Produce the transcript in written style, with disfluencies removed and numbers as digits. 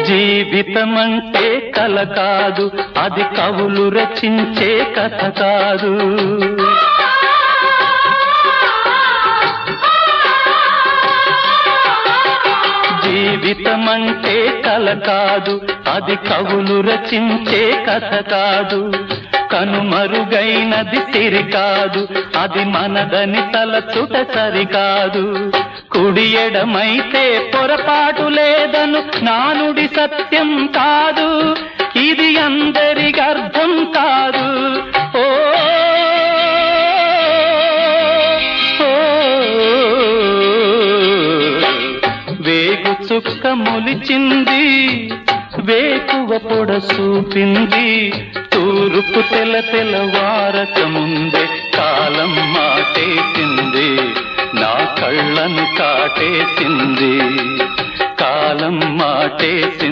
జీవితమంటే కల కాదు, అది కవులు రచించే కథ కాదు. జీవితమంటే కల కాదు, అది కవులు రచించే కథ కాదు. కనుమరుగైనది సిరి కాదు, అది మనదని తలచుట సరికాదు. కుడి ఎడమైతే పొరపాటు లేదను నానుడి సత్యం కాదు, ఇది అందరికి అర్థం కాదు. ఓ వేగు చుక్క మొలిచింది, వేకువ పొడ చూపింది, తూర్పు తెల్లవారక ముందే కాలం మాటేసింది, నా కళ్ళను కాటేసింది, కాలం మాటేసింది.